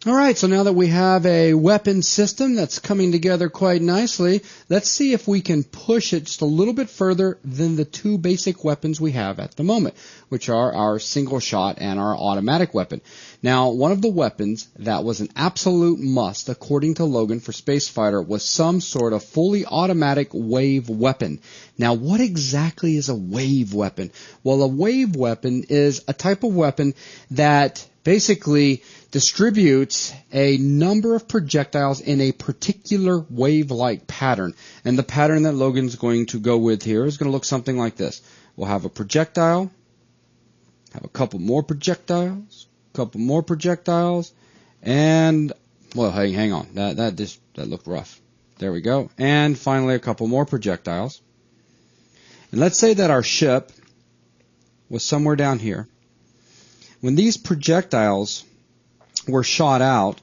All right, so now that we have a weapon system that's coming together quite nicely, let's see if we can push it just a little bit further than the two basic weapons we have at the moment, which are our single shot and our automatic weapon. Now, one of the weapons that was an absolute must, according to Logan, for Space Fighter was some sort of fully automatic wave weapon. Now, what exactly is a wave weapon? Well, a wave weapon is a type of weapon that basically distributes a number of projectiles in a particular wave-like pattern. And the pattern that Logan's going to go with here is going to look something like this. We'll have a projectile, have a couple more projectiles, and, well, hang on. That looked rough. There we go. And finally, a couple more projectiles. And let's say that our ship was somewhere down here. When these projectiles were shot out,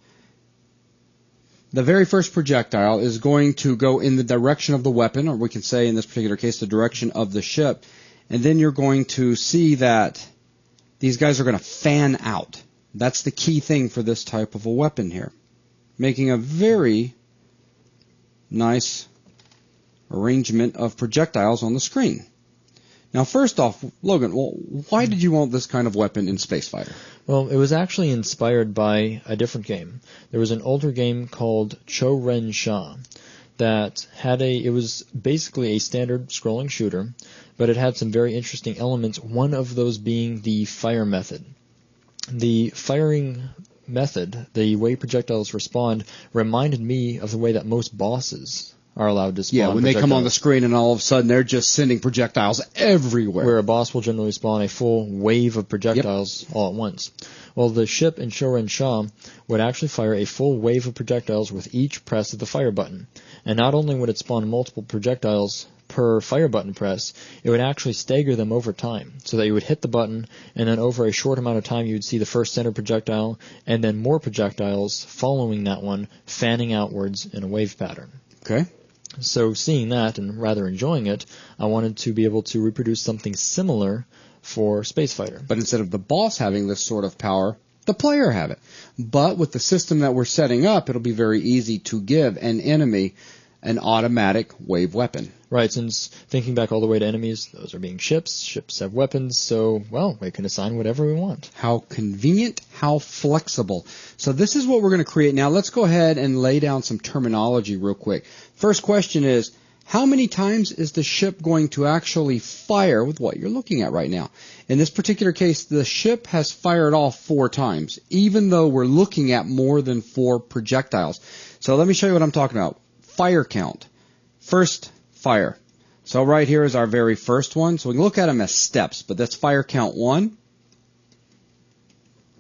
the very first projectile is going to go in the direction of the weapon, or we can say in this particular case the direction of the ship, and then you're going to see that these guys are going to fan out. That's the key thing for this type of a weapon here, making a very nice arrangement of projectiles on the screen. Now, first off, Logan, well, why did you want this kind of weapon in Space Fighter? Well, it was actually inspired by a different game. There was an older game called Cho-Ren Sha that had it was basically a standard scrolling shooter, but it had some very interesting elements, one of those being the fire method. The firing method, the way projectiles respond, reminded me of the way that most bosses are allowed to spawn. Yeah, when they come on the screen and all of a sudden they're just sending projectiles everywhere. Where a boss will generally spawn a full wave of projectiles all at once. Well, the ship in Cho-Ren Sha would actually fire a full wave of projectiles with each press of the fire button. And not only would it spawn multiple projectiles per fire button press, it would actually stagger them over time, so that you would hit the button, and then over a short amount of time you would see the first center projectile, and then more projectiles following that one, fanning outwards in a wave pattern. Okay. So seeing that and rather enjoying it, I wanted to be able to reproduce something similar for Space Fighter. But instead of the boss having this sort of power, the player have it. But with the system that we're setting up, it'll be very easy to give an enemy an automatic wave weapon. Right, since thinking back all the way to enemies, those are being ships. Ships have weapons, so, well, we can assign whatever we want. How convenient, how flexible. So this is what we're going to create. Now let's go ahead and lay down some terminology real quick. First question is, how many times is the ship going to actually fire with what you're looking at right now? In this particular case, the ship has fired off 4 times, even though we're looking at more than 4 projectiles. So let me show you what I'm talking about. Fire count. First fire. So right here is our very first one. So we can look at them as steps, but that's fire count 1.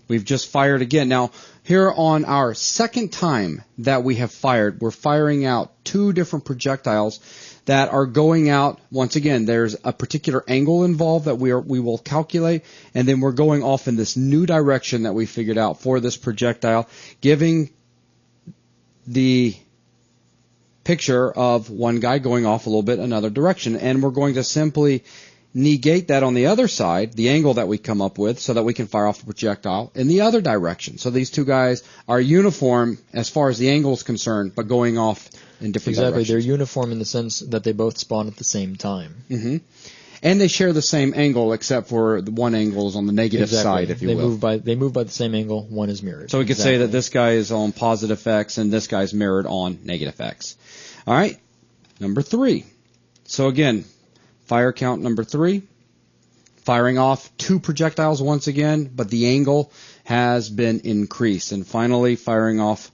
We've just fired again. Now, here on our second time that we have fired, we're firing out 2 different projectiles that are going out. Once again, there's a particular angle involved that we will calculate, and then we're going off in this new direction that we figured out for this projectile, giving the picture of one guy going off a little bit another direction. And we're going to simply negate that on the other side, the angle that we come up with, so that we can fire off the projectile in the other direction. So these 2 guys are uniform as far as the angle is concerned, but going off in different directions. Exactly, they're uniform in the sense that they both spawn at the same time. Mm-hmm. And they share the same angle, except for the one angle is on the negative side, if you will. They move by the same angle, one is mirrored. So we could say that this guy is on positive X and this guy's mirrored on negative X. All right, number 3. So again, fire count number 3. Firing off 2 projectiles once again, but the angle has been increased. And finally, firing off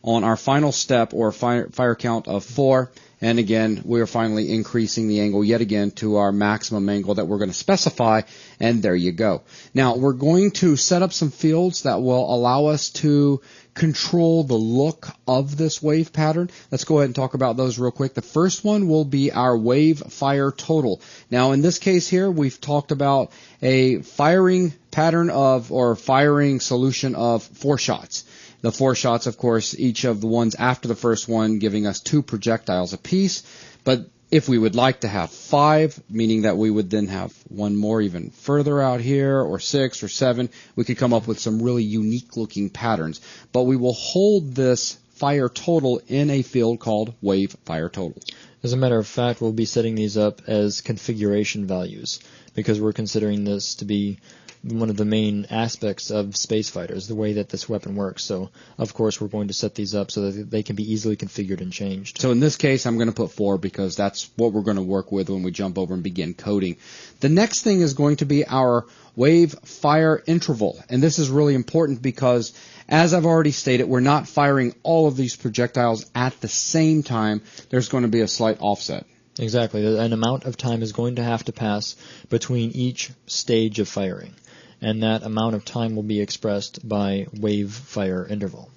on our final step, or fire count of 4. And again, we are finally increasing the angle yet again to our maximum angle that we're going to specify, and there you go. Now, we're going to set up some fields that will allow us to control the look of this wave pattern. Let's go ahead and talk about those real quick. The first one will be our wave fire total. Now, in this case here, we've talked about a firing pattern of, or firing solution of 4 shots. The 4 shots, of course, each of the ones after the first one giving us 2 projectiles apiece. But If we would like to have 5, meaning that we would then have one more even further out here, or 6 or 7, we could come up with some really unique looking patterns. But we will hold this fire total in a field called wave fire total. As a matter of fact, we'll be setting these up as configuration values because we're considering this to be one of the main aspects of space fighters, the way that this weapon works. So, of course, we're going to set these up so that they can be easily configured and changed. So in this case, I'm going to put 4 because that's what we're going to work with when we jump over and begin coding. The next thing is going to be our wave fire interval. And this is really important because, as I've already stated, we're not firing all of these projectiles at the same time. There's going to be a slight offset. Exactly. An amount of time is going to have to pass between each stage of firing. And that amount of time will be expressed by wave fire interval.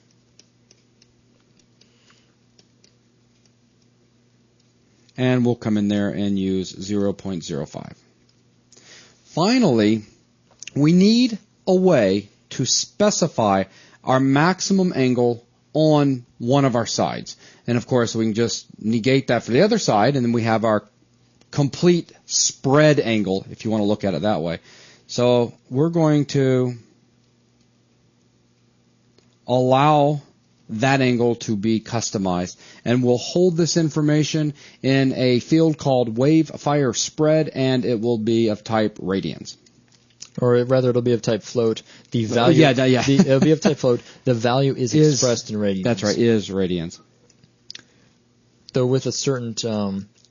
And we'll come in there and use 0.05. Finally, we need a way to specify our maximum angle on one of our sides. And of course, we can just negate that for the other side, and then we have our complete spread angle, if you want to look at it that way. So we're going to allow that angle to be customized, and we'll hold this information in a field called wave fire spread, and it will be of type radians. Or rather, it'll be of type float. The value, it'll be of type float. The value is expressed in radians. That's right, is radians. Though with a certain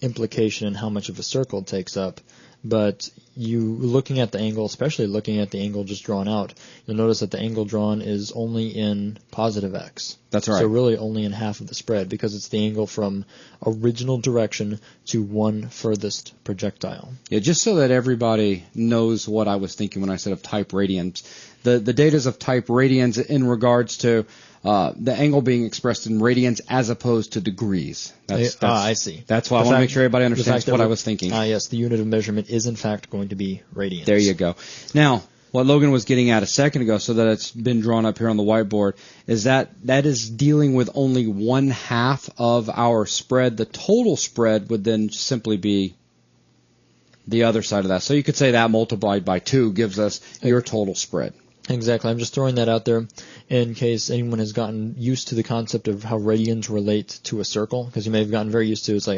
implication in how much of a circle it takes up. But you looking at the angle, especially looking at the angle just drawn out, you'll notice that the angle drawn is only in positive x. That's right. So really only in half of the spread because it's the angle from original direction to one furthest projectile. Yeah, just so that everybody knows what I was thinking when I said of type radians. The data is of type radians in regards to the angle being expressed in radians as opposed to degrees. I see. That's why I want to make sure everybody understands what I was thinking. Yes, the unit of measurement is in fact going to be radians. There you go. Now, what Logan was getting at a second ago, so that it's been drawn up here on the whiteboard, is that is dealing with only 1/2 of our spread. The total spread would then simply be the other side of that. So you could say that multiplied by 2 gives us your total spread. Exactly. I'm just throwing that out there in case anyone has gotten used to the concept of how radians relate to a circle, because you may have gotten very used to it's like,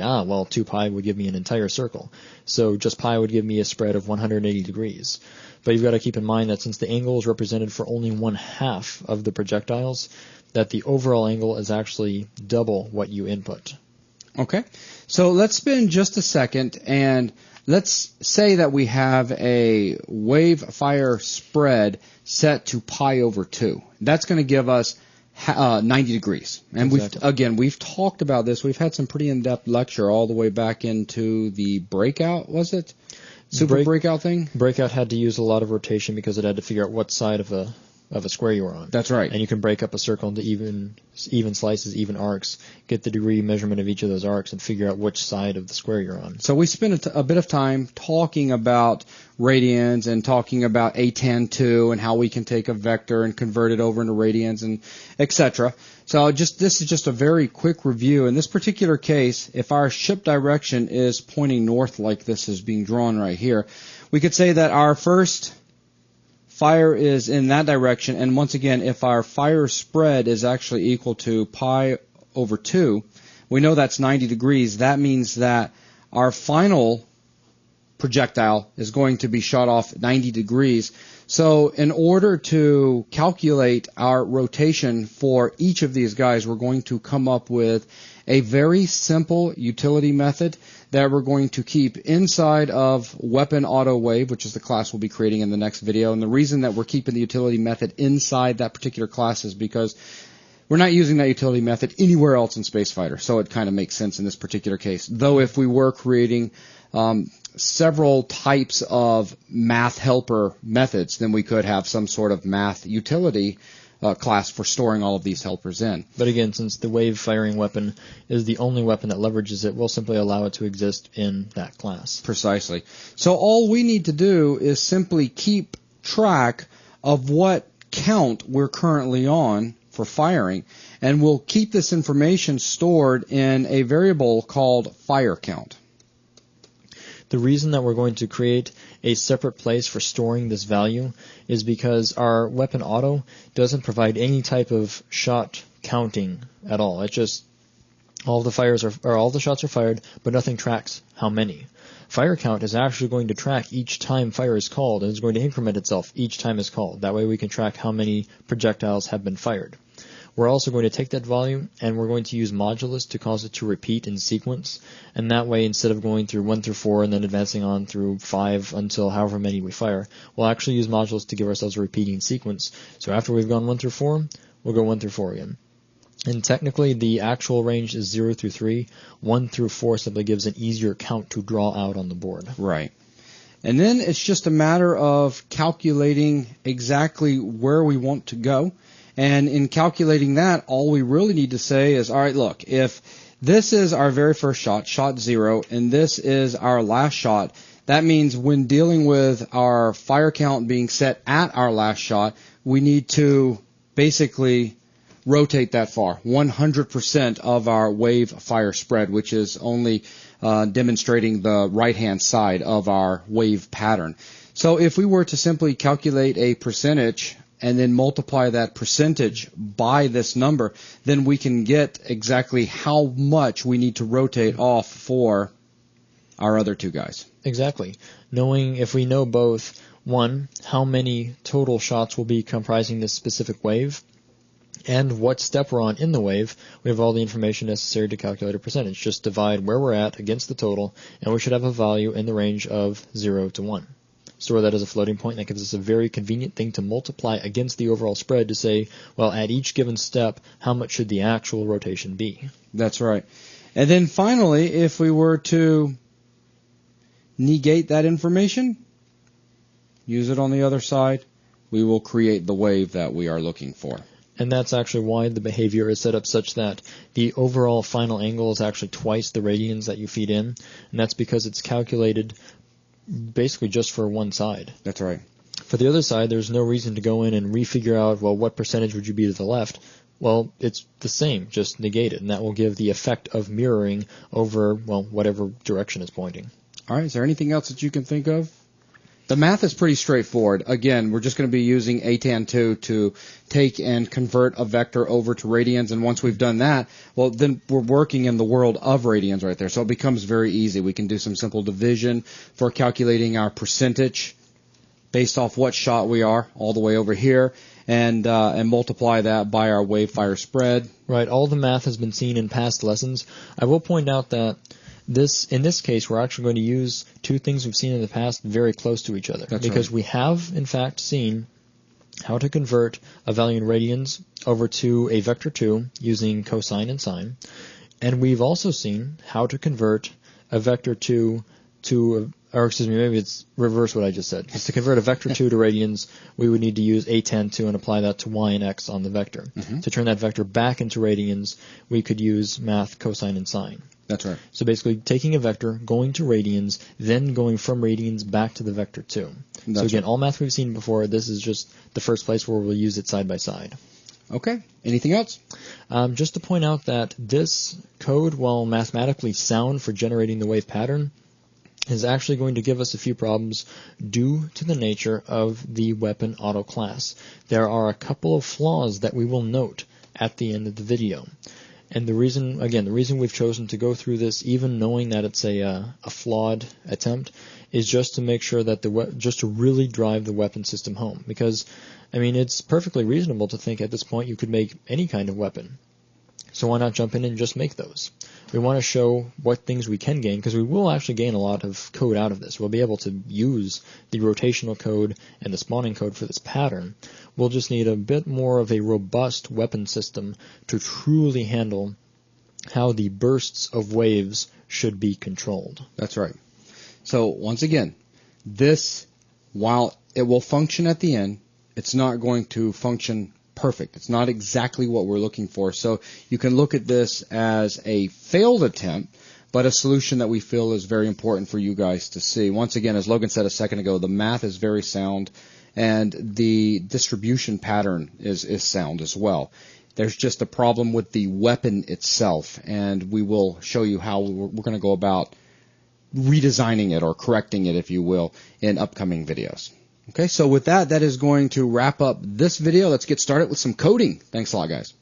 2 pi would give me an entire circle. So just pi would give me a spread of 180 degrees. But you've got to keep in mind that since the angle is represented for only 1/2 of the projectiles, that the overall angle is actually double what you input. Okay. So let's spend just a second and let's say that we have a wave fire spread set to pi over 2. That's going to give us 90 degrees. And exactly. we've talked about this. We've had some pretty in-depth lecture all the way back into the breakout, was it? Breakout thing? Breakout had to use a lot of rotation because it had to figure out what side of a square you were on. That's right. And you can break up a circle into even slices, even arcs, get the degree measurement of each of those arcs, and figure out which side of the square you're on. So we spent a bit of time talking about radians and talking about A tan2 and how we can take a vector and convert it over into radians and etc. So this is just a very quick review. In this particular case, if our ship direction is pointing north like this is being drawn right here, we could say that our first fire is in that direction, and once again, if our fire spread is actually equal to pi over 2, we know that's 90 degrees. That means that our final projectile is going to be shot off 90 degrees. So in order to calculate our rotation for each of these guys, we're going to come up with a very simple utility method that we're going to keep inside of Weapon Auto Wave, which is the class we'll be creating in the next video. And the reason that we're keeping the utility method inside that particular class is because we're not using that utility method anywhere else in Space Fighter, so it kind of makes sense in this particular case. Though if we were creating several types of math helper methods, then we could have some sort of math utility class for storing all of these helpers in. But again, since the wave firing weapon is the only weapon that leverages it, we'll simply allow it to exist in that class. Precisely. So all we need to do is simply keep track of what count we're currently on for firing, and we'll keep this information stored in a variable called fire count. The reason that we're going to create a separate place for storing this value is because our weapon auto doesn't provide any type of shot counting at all. It just all the shots are fired, but nothing tracks how many. Fire count is actually going to track each time fire is called, and it's going to increment itself each time it's called. That way we can track how many projectiles have been fired. We're also going to take that volume and we're going to use modulus to cause it to repeat in sequence, and that way instead of going through 1 through 4 and then advancing on through 5 until however many we fire, we'll actually use modulus to give ourselves a repeating sequence. So after we've gone 1 through 4, we'll go 1 through 4 again. And technically the actual range is 0 through 3. 1 through 4 simply gives an easier count to draw out on the board. Right. And then it's just a matter of calculating exactly where we want to go. And in calculating that, all we really need to say is, all right, look, if this is our very first shot, shot 0, and this is our last shot, that means when dealing with our fire count being set at our last shot, we need to basically rotate that far, 100% of our wave fire spread, which is only demonstrating the right-hand side of our wave pattern. So if we were to simply calculate a percentage and then multiply that percentage by this number, then we can get exactly how much we need to rotate off for our other two guys. Exactly. Knowing if we know both, one, how many total shots will be comprising this specific wave, and what step we're on in the wave, we have all the information necessary to calculate a percentage. Just divide where we're at against the total, and we should have a value in the range of 0 to 1. Store that as a floating point. That gives us a very convenient thing to multiply against the overall spread to say, well, at each given step, how much should the actual rotation be? That's right. And then finally, if we were to negate that information, use it on the other side, we will create the wave that we are looking for. And that's actually why the behavior is set up such that the overall final angle is actually twice the radians that you feed in, and that's because it's calculated basically just for one side. That's right. For the other side, there's no reason to go in and refigure out, well, what percentage would you be to the left? Well, it's the same, just negate it, and that will give the effect of mirroring over, well, whatever direction it's pointing. All right, is there anything else that you can think of? The math is pretty straightforward. Again, we're just going to be using atan2 to take and convert a vector over to radians, and once we've done that, well, then we're working in the world of radians right there, so it becomes very easy. We can do some simple division for calculating our percentage based off what shot we are all the way over here, and multiply that by our wave fire spread. Right, all the math has been seen in past lessons. I will point out that in this case, we're actually going to use two things we've seen in the past very close to each other. That's because right. We have, in fact, seen how to convert a value in radians over to a vector 2 using cosine and sine. And we've also seen how to convert a vector 2 to, or excuse me, maybe it's reverse what I just said. Because to convert a vector 2 to radians, we would need to use atan2 and apply that to y and x on the vector. Mm-hmm. To turn that vector back into radians, we could use math, cosine, and sine. That's right. So basically taking a vector, going to radians, then going from radians back to the vector 2. So again, all math we've seen before, this is just the first place where we'll use it side by side. Okay. Anything else? Just to point out that this code, while mathematically sound for generating the wave pattern, is actually going to give us a few problems due to the nature of the weapon auto class. There are a couple of flaws that we will note at the end of the video. And the reason we've chosen to go through this, even knowing that it's a flawed attempt, is just to make sure that just to really drive the weapon system home. Because, I mean, it's perfectly reasonable to think at this point you could make any kind of weapon. So why not jump in and just make those? We want to show what things we can gain, because we will actually gain a lot of code out of this. We'll be able to use the rotational code and the spawning code for this pattern. We'll just need a bit more of a robust weapon system to truly handle how the bursts of waves should be controlled. That's right. So once again, this, while it will function at the end, it's not going to function perfect. It's not exactly what we're looking for. So you can look at this as a failed attempt, but a solution that we feel is very important for you guys to see. Once again, as Logan said a second ago, the math is very sound, and the distribution pattern is sound as well. There's just a problem with the weapon itself, and we will show you how we're going to go about redesigning it or correcting it, if you will, in upcoming videos. Okay, so with that, that is going to wrap up this video. Let's get started with some coding. Thanks a lot, guys.